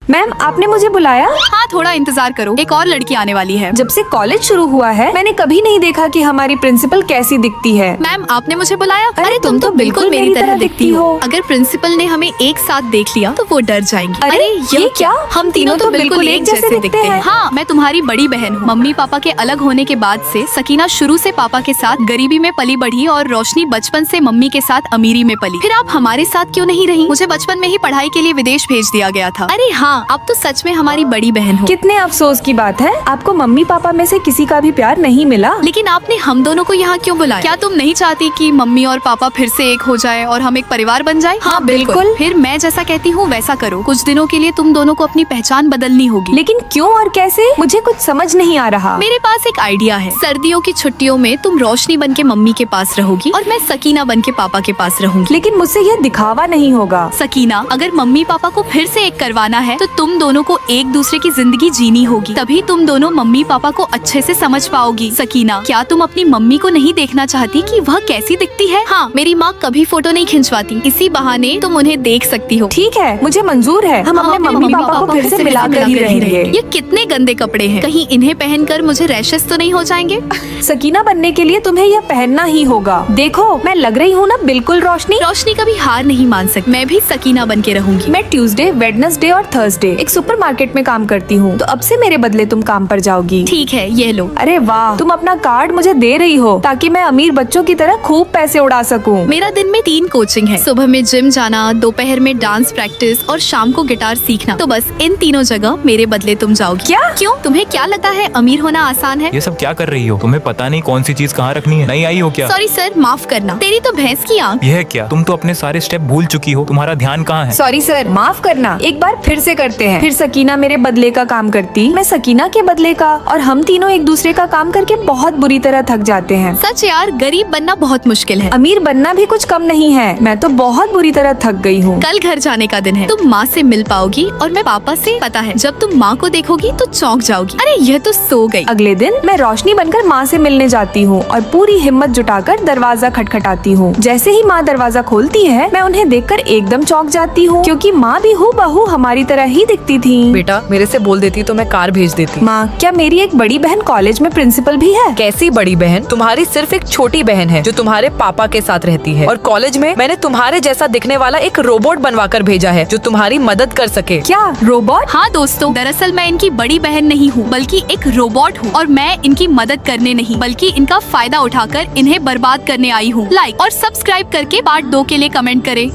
Ma'am, आपने मुझे बुलाया? हाँ, थोड़ा इंतजार करो, एक और लड़की आने वाली है। जब से कॉलेज शुरू हुआ है मैंने कभी नहीं देखा कि हमारी प्रिंसिपल कैसी दिखती है। मैम, आपने मुझे बुलाया? अरे, तुम तो बिल्कुल मेरी तरह दिखती हो। अगर प्रिंसिपल ने हमें एक साथ देख लिया तो वो डर जाएंगी। अरे, ये क्या? हम तीनों तो बिल्कुल एक जैसे दिखते हैं। हाँ, मैं तुम्हारी बड़ी बहन हूँ। मम्मी पापा के अलग होने के बाद से सकीना शुरू से पापा के साथ गरीबी में पली बढ़ी और रोशनी बचपन से मम्मी के साथ अमीरी में पली। फिर आप हमारे साथ क्यों नहीं रही? मुझे बचपन में ही पढ़ाई के लिए विदेश भेज दिया गया था। अरे हाँ, अब तो सच में हमारी बड़ी बहन हो। कितने अफसोस की बात है, आपको मम्मी पापा में से किसी का भी प्यार नहीं मिला। लेकिन आपने हम दोनों को यहाँ क्यों बुलाया? क्या तुम नहीं चाहती कि मम्मी और पापा फिर से एक हो जाए और हम एक परिवार बन जाए? हाँ, बिल्कुल। फिर मैं जैसा कहती हूँ वैसा करो। कुछ दिनों के लिए तुम दोनों को अपनी पहचान बदलनी होगी। लेकिन क्यों और कैसे, मुझे कुछ समझ नहीं आ रहा। मेरे पास एक आइडिया है। सर्दियों की छुट्टियों में तुम रोशनी बन के मम्मी के पास रहोगी और मैं सकीना बन के पापा के पास रहूंगी। लेकिन मुझसे यह दिखावा नहीं होगा। सकीना, अगर मम्मी पापा को फिर से एक करवाना है तो तुम दोनों को एक दूसरे की जिंदगी जीनी होगी, तभी तुम दोनों मम्मी पापा को अच्छे से समझ पाओगी। सकीना, क्या तुम अपनी मम्मी को नहीं देखना चाहती कि वह कैसी दिखती है? हाँ, मेरी माँ कभी फोटो नहीं खिंचवाती, इसी बहाने तुम उन्हें देख सकती हो। ठीक है, मुझे मंजूर है। हम अपने मम्मी पापा को फिर से मिलाकर ही रहेंगे। ये कितने गंदे कपड़े हैं, कहीं इन्हें पहनकर मुझे रैशेस तो नहीं हो जाएंगे? सकीना बनने के लिए तुम्हें यह पहनना ही होगा। देखो, मैं लग रही हूँ ना बिल्कुल रोशनी। रोशनी कभी हार नहीं मान सकती। मैं भी सकीना बन के रहूंगी। मैं ट्यूसडे, वेडनेसडे और थर्सडे एक सुपरमार्केट में काम करती हूँ, तो अब से मेरे बदले तुम काम पर जाओगी। ठीक है, ये लो। अरे वाह, तुम अपना कार्ड मुझे दे रही हो ताकि मैं अमीर बच्चों की तरह खूब पैसे उड़ा सकूं। मेरा दिन में 3 कोचिंग है। सुबह में जिम जाना, दोपहर में डांस प्रैक्टिस और शाम को गिटार सीखना। तो बस इन तीनों जगह मेरे बदले तुम जाओगी। क्या? क्यों, तुम्हें क्या लगता है अमीर होना आसान है? ये सब क्या कर रही हो? तुम्हें पता नहीं कौन सी चीज कहाँ रखनी है? नहीं आई हो क्या? सॉरी सर, माफ करना। तेरी तो भैंस की आंख। यह क्या? तुम तो अपने सारे स्टेप भूल चुकी हो। तुम्हारा ध्यान कहाँ है? सॉरी सर, माफ करना। एक बार फिर से करते हैं। फिर सकीना मेरे बदले का काम करती, मैं सकीना के बदले का, और हम तीनों एक दूसरे का काम करके बहुत बुरी तरह थक जाते हैं। सच यार, गरीब बनना बहुत मुश्किल है। अमीर बनना भी कुछ कम नहीं है। मैं तो बहुत बुरी तरह थक गई हूँ। कल घर जाने का दिन है। तुम माँ से मिल पाओगी और मैं पापा से। पता है, जब तुम माँ को देखोगी तो चौंक जाओगी। अरे यह तो सो गई। अगले दिन मैं रोशनी बनकर माँ से मिलने जाती हूँ और पूरी हिम्मत जुटाकर दरवाजा खटखटाती हूँ। जैसे ही माँ दरवाजा खोलती है, मैं उन्हें देखकर एकदम चौंक जाती हूँ, क्योंकि माँ भी हूबहू हमारी तरह ही दिखती थी। बेटा, मेरे से बोल देती तो मैं कार भेज देती। माँ, क्या मेरी एक बड़ी बहन कॉलेज में प्रिंसिपल भी है? कैसी बड़ी बहन? तुम्हारी सिर्फ एक छोटी बहन है जो तुम्हारे पापा के साथ रहती है, और कॉलेज में मैंने तुम्हारे जैसा दिखने वाला एक रोबोट बनवाकर भेजा है जो तुम्हारी मदद कर सके। क्या रोबोट? हाँ दोस्तों, दरअसल मैं इनकी बड़ी बहन नहीं हूँ बल्कि एक रोबोट हूँ, और मैं इनकी मदद करने नहीं बल्कि इनका फायदा उठाकर इन्हें बर्बाद करने आई हूँ। लाइक और सब्सक्राइब करके पार्ट 2 के लिए कमेंट करें।